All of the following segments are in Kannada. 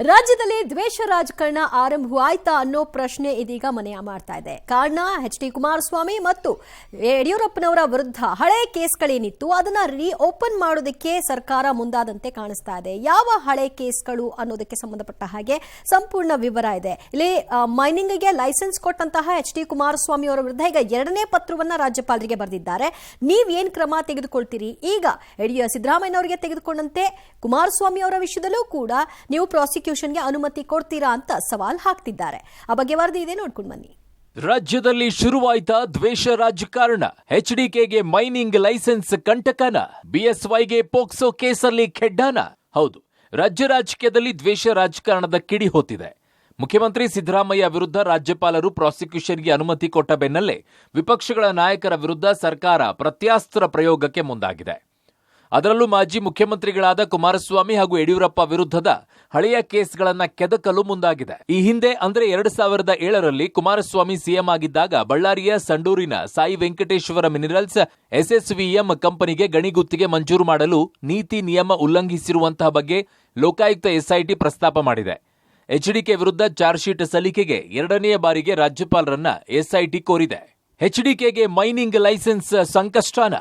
ರಾಜ್ಯದಲ್ಲಿ ದ್ವೇಷ ರಾಜಕಾರಣ ಆರಂಭವಾಯ್ತಾ ಅನ್ನೋ ಪ್ರಶ್ನೆ ಇದೀಗ ಮನೆಯ ಮಾಡ್ತಾ ಇದೆ. ಕಾರಣ ಎಚ್.ಡಿ. ಕುಮಾರಸ್ವಾಮಿ ಮತ್ತು ಯಡಿಯೂರಪ್ಪನವರ ವಿರುದ್ಧ ಹಳೆ ಕೇಸ್ಗಳೇನಿತ್ತು ಅದನ್ನ ಓಪನ್ ಮಾಡೋದಕ್ಕೆ ಸರ್ಕಾರ ಮುಂದಾದಂತೆ ಕಾಣಿಸ್ತಾ ಇದೆ. ಯಾವ ಹಳೆ ಕೇಸ್ಗಳು ಅನ್ನೋದಕ್ಕೆ ಸಂಬಂಧಪಟ್ಟ ಹಾಗೆ ಸಂಪೂರ್ಣ ವಿವರ ಇದೆ. ಇಲ್ಲಿ ಮೈನಿಂಗ್ಗೆ ಲೈಸೆನ್ಸ್ ಕೊಟ್ಟಂತಹ ಎಚ್.ಡಿ. ಕುಮಾರಸ್ವಾಮಿ ಅವರ ವಿರುದ್ಧ ಈಗ ಎರಡನೇ ಪತ್ರವನ್ನ ರಾಜ್ಯಪಾಲರಿಗೆ ಬರೆದಿದ್ದಾರೆ. ನೀವೇನ್ ಕ್ರಮ ತೆಗೆದುಕೊಳ್ತೀರಿ? ಈಗ ಸಿದ್ದರಾಮಯ್ಯ ಅವರಿಗೆ ತೆಗೆದುಕೊಂಡಂತೆ ಕುಮಾರಸ್ವಾಮಿ ಅವರ ವಿಷಯದಲ್ಲೂ ಕೂಡ ನೀವು ಪ್ರಾಸಿಕ್ಯೂಷನ್ಗೆ ಅನುಮತಿ ಕೊಡ್ತೀರಾ ಅಂತ ಸವಾಲ್ ಹಾಕ್ತಿದ್ದಾರೆ. ಆ ಬಗ್ಗೆ ವರದಿ ಇದೆ, ನೋಡ್ಕೊಂಡು ಬನ್ನಿ. ರಾಜ್ಯದಲ್ಲಿ ಶುರುವಾಯ್ತಾ ದ್ವೇಷ ರಾಜಕಾರಣ? ಎಚ್ಡಿಕೆಗೆ ಮೈನಿಂಗ್ ಲೈಸೆನ್ಸ್ ಕಂಟಕನ? ಬಿಎಸ್ವೈಗೆ ಪೋಕ್ಸೋ ಕೇಸಲ್ಲಿ ಖೆಡ್ಡಾನ? ಹೌದು, ರಾಜ್ಯ ರಾಜಕೀಯದಲ್ಲಿ ದ್ವೇಷ ರಾಜಕಾರಣದ ಕಿಡಿ ಹೊತ್ತಿದೆ. ಮುಖ್ಯಮಂತ್ರಿ ಸಿದ್ದರಾಮಯ್ಯ ವಿರುದ್ಧ ರಾಜ್ಯಪಾಲರು ಪ್ರಾಸಿಕ್ಯೂಷನ್ಗೆ ಅನುಮತಿ ಕೊಟ್ಟ ಬೆನ್ನಲ್ಲೇ ವಿಪಕ್ಷಗಳ ನಾಯಕರ ವಿರುದ್ಧ ಸರ್ಕಾರ ಪ್ರತ್ಯಾಸ್ತ್ರ ಪ್ರಯೋಗಕ್ಕೆ ಮುಂದಾಗಿದೆ. ಅದರಲ್ಲೂ ಮಾಜಿ ಮುಖ್ಯಮಂತ್ರಿಗಳಾದ ಕುಮಾರಸ್ವಾಮಿ ಹಾಗೂ ಯಡಿಯೂರಪ್ಪ ವಿರುದ್ಧದ ಹಳೆಯ ಕೇಸ್ಗಳನ್ನ ಕೆದಕಲು ಮುಂದಾಗಿದೆ. ಈ ಹಿಂದೆ ಅಂದ್ರೆ 2007ರಲ್ಲಿ ಕುಮಾರಸ್ವಾಮಿ ಸಿಎಂ ಆಗಿದ್ದಾಗ ಬಳ್ಳಾರಿಯ ಸಂಡೂರಿನ ಸಾಯಿ ವೆಂಕಟೇಶ್ವರ ಮಿನರಲ್ಸ್ ಎಸ್ಎಸ್ವಿಎಂ ಕಂಪನಿಗೆ ಗಣಿಗುತ್ತಿಗೆ ಮಂಜೂರು ಮಾಡಲು ನೀತಿ ನಿಯಮ ಉಲ್ಲಂಘಿಸಿರುವಂತಹ ಬಗ್ಗೆ ಲೋಕಾಯುಕ್ತ ಎಸ್ಐಟಿ ಪ್ರಸ್ತಾಪ ಮಾಡಿದೆ. ಎಚ್ಡಿಕೆ ವಿರುದ್ಧ ಚಾರ್ಜ್ ಶೀಟ್ ಸಲ್ಲಿಕೆಗೆ ಎರಡನೆಯ ಬಾರಿಗೆ ರಾಜ್ಯಪಾಲರನ್ನ ಎಸ್ಐಟಿ ಕೋರಿದೆ. ಎಚ್ಡಿಕೆಗೆ ಮೈನಿಂಗ್ ಲೈಸೆನ್ಸ್ ಸಂಕಷ್ಟನ?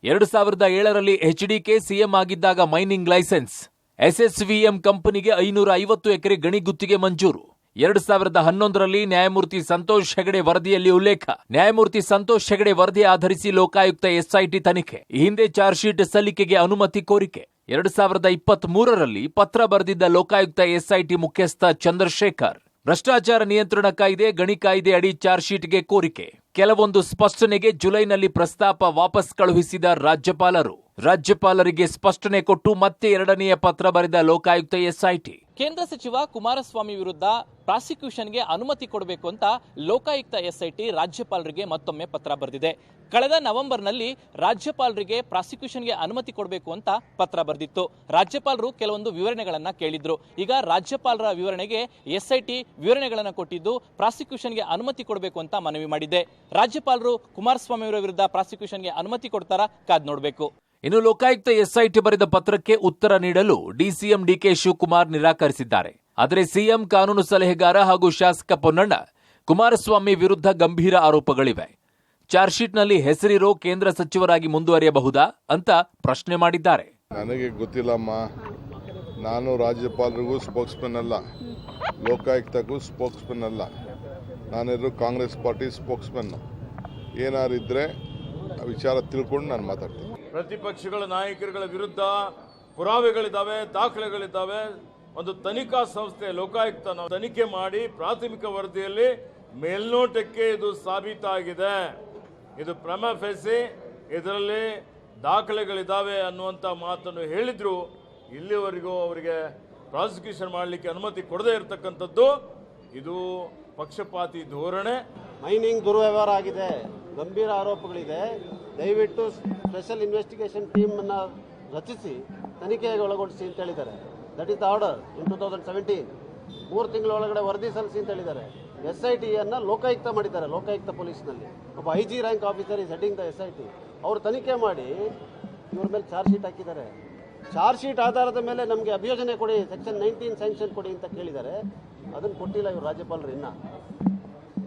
2007ರಲ್ಲಿ ಎಚ್ಡಿಕೆ ಸಿಎಂ ಆಗಿದ್ದಾಗ ಮೈನಿಂಗ್ ಲೈಸೆನ್ಸ್, ಎಸ್ಎಸ್ವಿಎಂ ಕಂಪನಿಗೆ 550 ಎಕರೆ ಗಣಿ ಗುತ್ತಿಗೆ ಮಂಜೂರು. 2011ರಲ್ಲಿ ನ್ಯಾಯಮೂರ್ತಿ ಸಂತೋಷ್ ಹೆಗಡೆ ವರದಿಯಲ್ಲಿ ಉಲ್ಲೇಖ. ನ್ಯಾಯಮೂರ್ತಿ ಸಂತೋಷ್ ಹೆಗಡೆ ವರದಿ ಆಧರಿಸಿ ಲೋಕಾಯುಕ್ತ ಎಸ್ಐಟಿ ತನಿಖೆ. ಈ ಹಿಂದೆ ಚಾರ್ಜ್ ಶೀಟ್ ಸಲ್ಲಿಕೆಗೆ ಅನುಮತಿ ಕೋರಿಕೆ. 2023ರಲ್ಲಿ ಪತ್ರ ಬರೆದಿದ್ದ ಲೋಕಾಯುಕ್ತ ಎಸ್ಐಟಿ ಮುಖ್ಯಸ್ಥ ಚಂದ್ರಶೇಖರ್ ಭ್ರಷ್ಟಾಚಾರ ನಿಯಂತ್ರಣ ಕಾಯ್ದೆ, ಗಣಿ ಕಾಯ್ದೆ ಅಡಿ ಚಾರ್ಜ್ ಶೀಟ್ಗೆ ಕೋರಿಕೆ. ಕೆಲವೊಂದು ಸ್ಪಷ್ಟನೆಗೆ ಜುಲೈನಲ್ಲಿ ಪ್ರಸ್ತಾಪ ವಾಪಸ್ ಕಳುಹಿಸಿದ ರಾಜ್ಯಪಾಲರಿಗೆ ಸ್ಪಷ್ಟನೆ ಕೊಟ್ಟು ಮತ್ತೆ ಎರಡನೆಯ ಪತ್ರ ಬರೆದ ಲೋಕಾಯುಕ್ತ ಎಸ್ಐಟಿ. ಕೇಂದ್ರ ಸಚಿವ ಕುಮಾರಸ್ವಾಮಿ ವಿರುದ್ಧ ಪ್ರಾಸಿಕ್ಯೂಷನ್ಗೆ ಅನುಮತಿ ಕೊಡಬೇಕು ಅಂತ ಲೋಕಾಯುಕ್ತ ಎಸ್ಐಟಿ ರಾಜ್ಯಪಾಲರಿಗೆ ಮತ್ತೊಮ್ಮೆ ಪತ್ರ ಬರೆದಿದೆ. ಕಳೆದ ನವೆಂಬರ್ನಲ್ಲಿ ರಾಜ್ಯಪಾಲರಿಗೆ ಪ್ರಾಸಿಕ್ಯೂಷನ್ಗೆ ಅನುಮತಿ ಕೊಡಬೇಕು ಅಂತ ಪತ್ರ ಬರೆದಿತ್ತು. ರಾಜ್ಯಪಾಲರು ಕೆಲವೊಂದು ವಿವರಣೆಗಳನ್ನ ಕೇಳಿದ್ರು. ಈಗ ರಾಜ್ಯಪಾಲರ ವಿವರಣೆಗೆ ಎಸ್ಐಟಿ ವಿವರಣೆಗಳನ್ನ ಕೊಟ್ಟಿದ್ದು ಪ್ರಾಸಿಕ್ಯೂಷನ್ಗೆ ಅನುಮತಿ ಕೊಡಬೇಕು ಅಂತ ಮನವಿ ಮಾಡಿದೆ. ರಾಜ್ಯಪಾಲರು ಕುಮಾರಸ್ವಾಮಿ ಅವರ ವಿರುದ್ಧ ಪ್ರಾಸಿಕ್ಯೂಷನ್ಗೆ ಅನುಮತಿ ಕೊಡ್ತಾರಾ? ಕಾದ್ ನೋಡಬೇಕು. ಇನ್ನು ಲೋಕಾಯುಕ್ತ ಎಸ್ಐಟಿ ಬರೆದ ಪತ್ರಕ್ಕೆ ಉತ್ತರ ನೀಡಲು ಡಿಸಿಎಂ ಡಿಕೆ ಶಿವಕುಮಾರ್ ನಿರಾಕರಿಸಿದ್ದಾರೆ. ಆದರೆ ಸಿಎಂ ಕಾನೂನು ಸಲಹೆಗಾರ ಹಾಗೂ ಶಾಸಕ ಪೊನ್ನಣ್ಣ ಕುಮಾರಸ್ವಾಮಿ ವಿರುದ್ಧ ಗಂಭೀರ ಆರೋಪಗಳಿವೆ. ಚಾರ್ಜ್ ಶೀಟ್ನಲ್ಲಿ ಹೆಸರಿರೋ ಕೇಂದ್ರ ಸಚಿವರಾಗಿ ಮುಂದುವರಿಯಬಹುದಾ ಅಂತ ಪ್ರಶ್ನೆ ಮಾಡಿದ್ದಾರೆ. ನನಗೆ ಗೊತ್ತಿಲ್ಲಮ್ಮ, ನಾನು ರಾಜ್ಯಪಾಲರಿಗೂ ಸ್ಪೋಕ್ಸ್ಮನ್ ಅಲ್ಲ, ಲೋಕಾಯುಕ್ತಗೂ ಸ್ಪೋಕ್ಸ್ಮನ್ ಅಲ್ಲ. ನಾನೆಲ್ಲರೂ ಕಾಂಗ್ರೆಸ್ ಪಾರ್ಟಿ ಸ್ಪೋಕ್ಸ್ಮನ್. ಏನಾರಿದ್ರೆ ವಿಚಾರ ತಿಳ್ಕೊಂಡು ನಾನು ಮಾತಾಡ್ತೀನಿ. ಪ್ರತಿಪಕ್ಷಗಳ ನಾಯಕರುಗಳ ವಿರುದ್ಧ ಪುರಾವೆಗಳಿದ್ದಾವೆ, ದಾಖಲೆಗಳಿದ್ದಾವೆ. ಒಂದು ತನಿಖಾ ಸಂಸ್ಥೆ ಲೋಕಾಯುಕ್ತ ತನಿಖೆ ಮಾಡಿ ಪ್ರಾಥಮಿಕ ವರದಿಯಲ್ಲಿ ಮೇಲ್ನೋಟಕ್ಕೆ ಇದು ಸಾಬೀತಾಗಿದೆ. ಇದು ಪ್ರಮ ಫೆಸಿ, ಇದರಲ್ಲಿ ದಾಖಲೆಗಳಿದ್ದಾವೆ ಅನ್ನುವಂಥ ಮಾತನ್ನು ಹೇಳಿದ್ರು. ಇಲ್ಲಿವರೆಗೂ ಅವರಿಗೆ ಪ್ರಾಸಿಕ್ಯೂಷನ್ ಮಾಡಲಿಕ್ಕೆ ಅನುಮತಿ ಕೊಡದೇ ಇರತಕ್ಕಂಥದ್ದು ಇದು ಪಕ್ಷಪಾತಿ ಧೋರಣೆ. ಮೈನಿಂಗ್ ದುರ್ವ್ಯವಹಾರ ಆಗಿದೆ, ಗಂಭೀರ ಆರೋಪಗಳಿದೆ. ದಯವಿಟ್ಟು ಸ್ಪೆಷಲ್ ಇನ್ವೆಸ್ಟಿಗೇಷನ್ ಟೀಮ್ ಅನ್ನ ರಚಿಸಿ ತನಿಖೆಗೆ ಒಳಗೊಳಿಸಿ ಅಂತ ಹೇಳಿದ್ದಾರೆ. That is the order in 2017. 3 ತಿಂಗಳ ಒಳಗಡೆ ವರದಿ ಸಲ್ಲಿಸಿ ಅಂತ ಹೇಳಿದ್ದಾರೆ. ಎಸ್ಐಟಿಯನ್ನು ಲೋಕಾಯುಕ್ತ ಮಾಡಿದ್ದಾರೆ. ಲೋಕಾಯುಕ್ತ ಪೊಲೀಸ್ನಲ್ಲಿ ಒಬ್ಬ IG rank officer is heading the SIT. ಅವರು ತನಿಖೆ ಮಾಡಿ ಇವ್ರ ಮೇಲೆ ಚಾರ್ಜ್ ಶೀಟ್ ಹಾಕಿದ್ದಾರೆ. ಚಾರ್ಜ್ ಶೀಟ್ ಆಧಾರದ ಮೇಲೆ ನಮಗೆ ಅಭಿಯೋಜನೆ ಕೊಡಿ, ಸೆಕ್ಷನ್ 19 ಸ್ಯಾಂಕ್ಷನ್ ಕೊಡಿ ಅಂತ ಕೇಳಿದ್ದಾರೆ. ಅದನ್ನು ಕೊಟ್ಟಿಲ್ಲ ಇವರು ರಾಜ್ಯಪಾಲರು.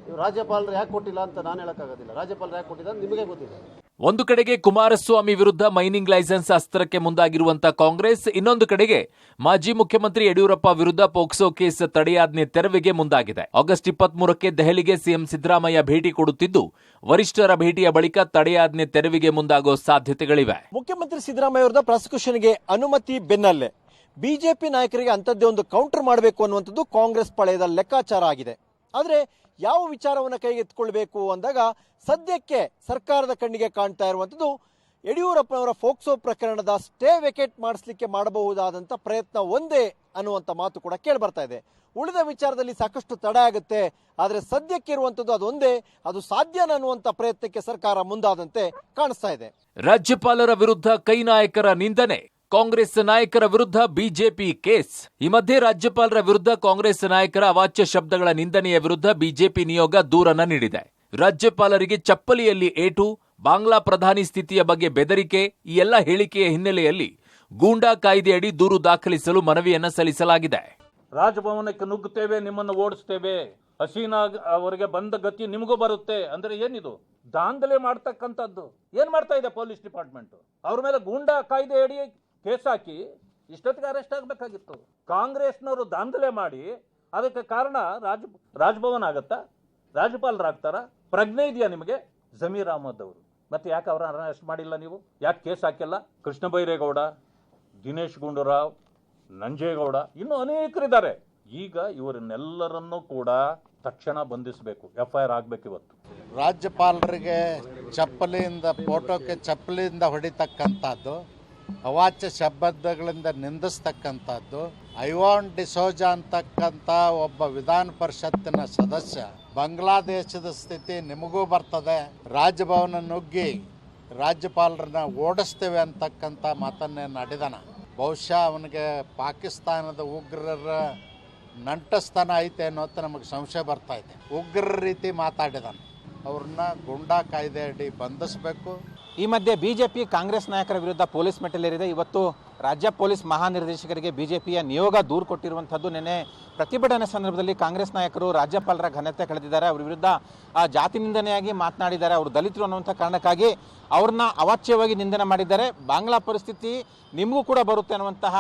ಇವರು ರಾಜ್ಯಪಾಲರು ಯಾಕೆ ಕೊಟ್ಟಿಲ್ಲ ಅಂತ ನಾನು ಹೇಳಕ್ಕಾಗೋದಿಲ್ಲ. ರಾಜ್ಯಪಾಲರು ಯಾಕೆ ಕೊಟ್ಟಿಲ್ಲ ನಿಮಗೆ ಗೊತ್ತಿದೆ. ಒಂದು ಕಡೆಗೆ ಕುಮಾರಸ್ವಾಮಿ ವಿರುದ್ಧ ಮೈನಿಂಗ್ ಲೈಸೆನ್ಸ್ ಅಸ್ತ್ರಕ್ಕೆ ಮುಂದಾಗಿರುವಂತಹ ಕಾಂಗ್ರೆಸ್, ಇನ್ನೊಂದು ಕಡೆಗೆ ಮಾಜಿ ಮುಖ್ಯಮಂತ್ರಿ ಯಡಿಯೂರಪ್ಪ ವಿರುದ್ಧ ಪೋಕ್ಸೋ ಕೇಸ್ ತಡೆಯಾಜ್ಞೆ ತೆರವಿಗೆ ಮುಂದಾಗಿದೆ. ಆಗಸ್ಟ್ 23ಕ್ಕೆ ದೆಹಲಿಗೆ ಸಿಎಂ ಸಿದ್ದರಾಮಯ್ಯ ಭೇಟಿ ಕೊಡುತ್ತಿದ್ದು, ವರಿಷ್ಠರ ಭೇಟಿಯ ಬಳಿಕ ತಡೆಯಾಜ್ಞೆ ತೆರವಿಗೆ ಮುಂದಾಗೋ ಸಾಧ್ಯತೆಗಳಿವೆ. ಮುಖ್ಯಮಂತ್ರಿ ಸಿದ್ದರಾಮಯ್ಯ ವಿರುದ್ಧ ಪ್ರಾಸಿಕ್ಯೂಷನ್ಗೆ ಅನುಮತಿ ಬೆನ್ನಲ್ಲೇ ಬಿಜೆಪಿ ನಾಯಕರಿಗೆ ಅಂತದ್ದೇ ಒಂದು ಕೌಂಟರ್ ಮಾಡಬೇಕು ಅನ್ನುವಂಥದ್ದು ಕಾಂಗ್ರೆಸ್ ಪಾಳೆಯದ ಲೆಕ್ಕಾಚಾರ ಆಗಿದೆ. ಆದರೆ ಯಾವ ವಿಚಾರವನ್ನು ಕೈಗೆತ್ತಿಕೊಳ್ಬೇಕು ಅಂದಾಗ ಸದ್ಯಕ್ಕೆ ಸರ್ಕಾರದ ಕಣ್ಣಿಗೆ ಕಾಣ್ತಾ ಇರುವಂಥದ್ದು ಯಡಿಯೂರಪ್ಪನವರ ಫೋಕ್ಸೋ ಪ್ರಕರಣದ ಸ್ಟೇ ವೆಕೇಟ್ ಮಾಡಿಸಲಿಕ್ಕೆ ಮಾಡಬಹುದಾದಂಥ ಪ್ರಯತ್ನ ಒಂದೇ ಅನ್ನುವಂಥ ಮಾತು ಕೂಡ ಕೇಳಿ ಬರ್ತಾ ಇದೆ. ಉಳಿದ ವಿಚಾರದಲ್ಲಿ ಸಾಕಷ್ಟು ತಡೆ ಆಗುತ್ತೆ, ಆದರೆ ಸದ್ಯಕ್ಕೆ ಇರುವಂಥದ್ದು ಅದೊಂದೇ, ಅದು ಸಾಧ್ಯನ ಅನ್ನುವಂಥ ಪ್ರಯತ್ನಕ್ಕೆ ಸರ್ಕಾರ ಮುಂದಾದಂತೆ ಕಾಣಿಸ್ತಾ ಇದೆ. ರಾಜ್ಯಪಾಲರ ವಿರುದ್ಧ ಕೈ ನಾಯಕರ ನಿಂದನೆ, ಕಾಂಗ್ರೆಸ್ ನಾಯಕರ ವಿರುದ್ಧ ಬಿಜೆಪಿ ಕೇಸ್. ಈ ಮಧ್ಯೆ ರಾಜ್ಯಪಾಲರ ವಿರುದ್ಧ ಕಾಂಗ್ರೆಸ್ ನಾಯಕರ ಅವಾಚ್ಯ ಶಬ್ದಗಳ ನಿಂದನೆಯ ವಿರುದ್ಧ ಬಿಜೆಪಿ ನಿಯೋಗ ದೂರನ್ನ ನೀಡಿದೆ. ರಾಜ್ಯಪಾಲರಿಗೆ ಚಪ್ಪಲಿಯಲ್ಲಿ ಏಟು, ಬಾಂಗ್ಲಾ ಪ್ರಧಾನಿ ಸ್ಥಿತಿಯ ಬಗ್ಗೆ ಬೆದರಿಕೆ, ಈ ಎಲ್ಲ ಹೇಳಿಕೆಯ ಹಿನ್ನೆಲೆಯಲ್ಲಿ ಗೂಂಡಾ ಕಾಯ್ದೆಯಡಿ ದೂರು ದಾಖಲಿಸಲು ಮನವಿಯನ್ನ ಸಲ್ಲಿಸಲಾಗಿದೆ. ರಾಜಭವನಕ್ಕೆ ನುಗ್ಗುತ್ತೇವೆ, ನಿಮ್ಮನ್ನು ಓಡಿಸ್ತೇವೆ, ಹಸೀನಾ ಅವರಿಗೆ ಬಂದ ಗತಿ ನಿಮಗೂ ಬರುತ್ತೆ ಅಂದ್ರೆ ಏನಿದು? ದಾಂಧಲೆ ಮಾಡ್ತಕ್ಕಂಥದ್ದು. ಏನ್ ಮಾಡ್ತಾ ಇದೆ ಪೊಲೀಸ್ ಡಿಪಾರ್ಟ್ಮೆಂಟ್? ಅವ್ರ ಮೇಲೆ ಗೂಂಡಾ ಕಾಯ್ದೆ ಅಡಿ ಕೇಸ್ ಹಾಕಿ ಇಷ್ಟೊತ್ತಿಗೆ ಅರೆಸ್ಟ್ ಆಗಬೇಕಾಗಿತ್ತು. ಕಾಂಗ್ರೆಸ್ನವರು ದಾಂಧಲೆ ಮಾಡಿ ಅದಕ್ಕೆ ಕಾರಣ ರಾಜಭವನ ಆಗತ್ತಾ? ರಾಜ್ಯಪಾಲರಾಗ್ತಾರ? ಪ್ರಜ್ಞೆ ಇದೆಯಾ ನಿಮಗೆ? ಜಮೀರ್ ಅಹಮದ್ ಅವರು ಮತ್ತೆ ಯಾಕೆ ಅವರ ಅರೆಸ್ಟ್ ಮಾಡಿಲ್ಲ? ನೀವು ಯಾಕೆ ಕೇಸ್ ಹಾಕಿಲ್ಲ? ಕೃಷ್ಣ ಬೈರೇಗೌಡ, ದಿನೇಶ್ ಗುಂಡೂರಾವ್, ನಂಜೇಗೌಡ, ಇನ್ನೂ ಅನೇಕರಿದ್ದಾರೆ. ಈಗ ಇವರನ್ನೆಲ್ಲರನ್ನೂ ಕೂಡ ತಕ್ಷಣ ಬಂಧಿಸಬೇಕು, FIR ಆಗ್ಬೇಕು ಇವತ್ತು. ರಾಜ್ಯಪಾಲರಿಗೆ ಚಪ್ಪಲಿಯಿಂದ ಫೋಟೋಕ್ಕೆ ಚಪ್ಪಲಿಯಿಂದ ಹೊಡಿತಕ್ಕಂಥದ್ದು, ಅವಾಚ್ಯ ಶಬ್ದಗಳಿಂದ ನಿಂದಿಸ್ತಕ್ಕಂಥದ್ದು. ಐವಾನ್ ಡಿಸೋಜಾ ಅಂತಕ್ಕಂಥ ಒಬ್ಬ ವಿಧಾನ ಪರಿಷತ್ತಿನ ಸದಸ್ಯ, ಬಾಂಗ್ಲಾದೇಶದ ಸ್ಥಿತಿ ನಿಮಗೂ ಬರ್ತದೆ, ರಾಜಭವನ ನುಗ್ಗಿ ರಾಜ್ಯಪಾಲರನ್ನ ಓಡಿಸ್ತೇವೆ ಅಂತಕ್ಕಂಥ ಮಾತನ್ನೇನು ಆಡಿದಾನ. ಬಹುಶಃ ಅವನಿಗೆ ಪಾಕಿಸ್ತಾನದ ಉಗ್ರರ ನಂಟಸ್ಥಾನ ಐತೆ ಅನ್ನೋದು ನಮಗೆ ಸಂಶಯ ಬರ್ತಾ ಇದೆ. ಉಗ್ರರ ರೀತಿ ಮಾತಾಡಿದಾನೆ. ಅವ್ರನ್ನ ಗೂಂಡಾ ಕಾಯ್ದೆ ಅಡಿ ಬಂಧಿಸಬೇಕು. ಈ ಮಧ್ಯೆ ಬಿಜೆಪಿ ಕಾಂಗ್ರೆಸ್ ನಾಯಕರ ವಿರುದ್ಧ ಪೊಲೀಸ್ ಮೆಟ್ಟಿಲೇರಿದೆ. ಇವತ್ತು ರಾಜ್ಯ ಪೊಲೀಸ್ ಮಹಾನಿರ್ದೇಶಕರಿಗೆ ಬಿಜೆಪಿಯ ನಿಯೋಗ ದೂರು ಕೊಟ್ಟಿರುವಂಥದ್ದು. ನಿನ್ನೆ ಪ್ರತಿಭಟನೆ ಸಂದರ್ಭದಲ್ಲಿ ಕಾಂಗ್ರೆಸ್ ನಾಯಕರು ರಾಜ್ಯಪಾಲರ ಘನತೆ ಕಳೆದಿದ್ದಾರೆ, ಅವರ ವಿರುದ್ಧ ಜಾತಿ ನಿಂದನೆಯಾಗಿ ಮಾತನಾಡಿದ್ದಾರೆ. ಅವರು ದಲಿತರು ಅನ್ನುವಂಥ ಕಾರಣಕ್ಕಾಗಿ ಅವ್ರನ್ನ ಅವಾಚ್ಯವಾಗಿ ನಿಂದನೆ ಮಾಡಿದ್ದಾರೆ. ಬಾಂಗ್ಲಾ ಪರಿಸ್ಥಿತಿ ನಿಮಗೂ ಕೂಡ ಬರುತ್ತೆ ಅನ್ನುವಂತಹ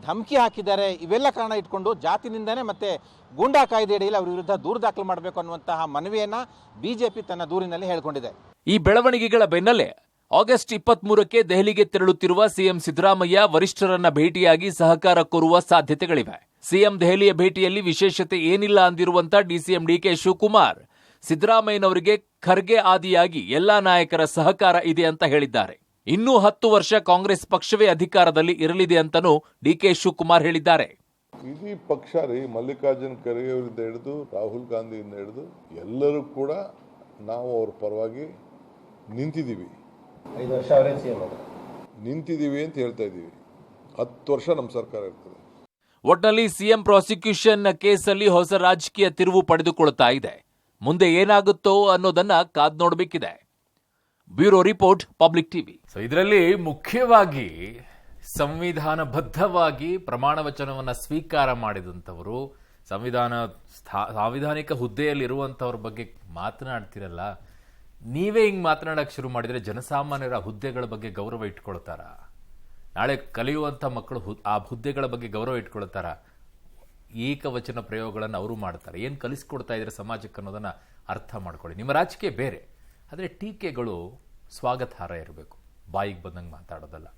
ಧಮಕಿ ಹಾಕಿದ್ದಾರೆ. ಇವೆಲ್ಲ ಕಾರಣ ಇಟ್ಕೊಂಡು ಜಾತಿ ನಿಂದನೆ ಮತ್ತು ಗೂಂಡಾ ಕಾಯ್ದೆ ಅಡಿಯಲ್ಲಿ ಅವರ ವಿರುದ್ಧ ದೂರು ದಾಖಲು ಮಾಡಬೇಕು ಅನ್ನುವಂತಹ ಮನವಿಯನ್ನ ಬಿಜೆಪಿ ತನ್ನ ದೂರಿನಲ್ಲಿ ಹೇಳಿಕೊಂಡಿದೆ. ಈ ಬೆಳವಣಿಗೆಗಳ ಬೆನ್ನಲ್ಲೇ ಆಗಸ್ಟ್ 23ಕ್ಕೆ ದೆಹಲಿಗೆ ತೆರಳುತ್ತಿರುವ ಸಿಎಂ ಸಿದ್ದರಾಮಯ್ಯ ವರಿಷ್ಠರನ್ನ ಭೇಟಿಯಾಗಿ ಸಹಕಾರ ಕೋರುವ ಸಾಧ್ಯತೆಗಳಿವೆ. ಸಿಎಂ ದೆಹಲಿಯ ಭೇಟಿಯಲ್ಲಿ ವಿಶೇಷತೆ ಏನಿಲ್ಲ ಅಂದಿರುವಂತ ಡಿಸಿಎಂ ಡಿಕೆ ಶಿವಕುಮಾರ್ ಸಿದ್ದರಾಮಯ್ಯನವರಿಗೆ ಖರ್ಗೆ ಆದಿಯಾಗಿ ಎಲ್ಲಾ ನಾಯಕರ ಸಹಕಾರ ಇದೆ ಅಂತ ಹೇಳಿದ್ದಾರೆ. ಇನ್ನೂ 10 ವರ್ಷ ಕಾಂಗ್ರೆಸ್ ಪಕ್ಷವೇ ಅಧಿಕಾರದಲ್ಲಿ ಇರಲಿದೆ ಅಂತನೂ ಡಿಕೆ ಶಿವಕುಮಾರ್ ಹೇಳಿದ್ದಾರೆ. ಇಡೀ ಪಕ್ಷ ರೀ, ಮಲ್ಲಿಕಾರ್ಜುನ್ ಖರ್ಗೆ ಅವರಿಂದ ಹಿಡಿದು ರಾಹುಲ್ ಗಾಂಧಿಯಿಂದ ಹಿಡಿದು ಎಲ್ಲರೂ ಕೂಡ ನಾವು ಅವ್ರ ಪರವಾಗಿ ನಿಂತಿದ್ದೀವಿ. 5 ವರ್ಷ ಅವರೇ ಸಿಎಂ ನಿಂತಿದ್ದೀವಿ ಅಂತ ಹೇಳ್ತಾ ಇದ್ದೀವಿ. 10 ವರ್ಷ ನಮ್ಮ ಸರ್ಕಾರ ಇರ್ತದೆ. ಒಟ್ನಲ್ಲಿ ಸಿಎಂ ಪ್ರಾಸಿಕ್ಯೂಷನ್ ಕೇಸಲ್ಲಿ ಹೊಸ ರಾಜಕೀಯ ತಿರುವು ಪಡೆದುಕೊಳ್ತಾ ಇದೆ. ಮುಂದೆ ಏನಾಗುತ್ತೋ ಅನ್ನೋದನ್ನ ಕಾದ್ ನೋಡಬೇಕಿದೆ. Bureau report, public TV. So ಇದರಲ್ಲಿ ಮುಖ್ಯವಾಗಿ ಸಂವಿಧಾನಬದ್ಧವಾಗಿ ಪ್ರಮಾಣ ವಚನವನ್ನ ಸ್ವೀಕಾರ ಮಾಡಿದಂಥವರು, ಸಾಂವಿಧಾನಿಕ ಹುದ್ದೆಯಲ್ಲಿರುವಂಥವ್ರ ಬಗ್ಗೆ ಮಾತನಾಡ್ತಿರಲ್ಲ, ನೀವೇ ಹಿಂಗೆ ಮಾತನಾಡಕ್ಕೆ ಶುರು ಮಾಡಿದರೆ ಜನಸಾಮಾನ್ಯರ ಹುದ್ದೆಗಳ ಬಗ್ಗೆ ಗೌರವ ಇಟ್ಕೊಳ್ತಾರ? ನಾಳೆ ಕಲಿಯುವಂಥ ಮಕ್ಕಳು ಆ ಹುದ್ದೆಗಳ ಬಗ್ಗೆ ಗೌರವ ಇಟ್ಕೊಳ್ತಾರ? ಏಕವಚನ ಪ್ರಯೋಗಗಳನ್ನು ಅವರು ಮಾಡ್ತಾರೆ. ಏನು ಕಲಿಸ್ಕೊಡ್ತಾ ಇದ್ರೆ ಸಮಾಜಕ್ಕೆ ಅನ್ನೋದನ್ನು ಅರ್ಥ ಮಾಡ್ಕೊಳ್ಳಿ. ನಿಮ್ಮ ರಾಜಕೀಯ ಬೇರೆ, ಆದರೆ ಟೀಕೆಗಳು ಸ್ವಾಗತಾರ್ಹ ಇರಬೇಕು, ಬಾಯಿಗೆ ಬಂದಂಗೆ ಮಾತಾಡೋದಲ್ಲ.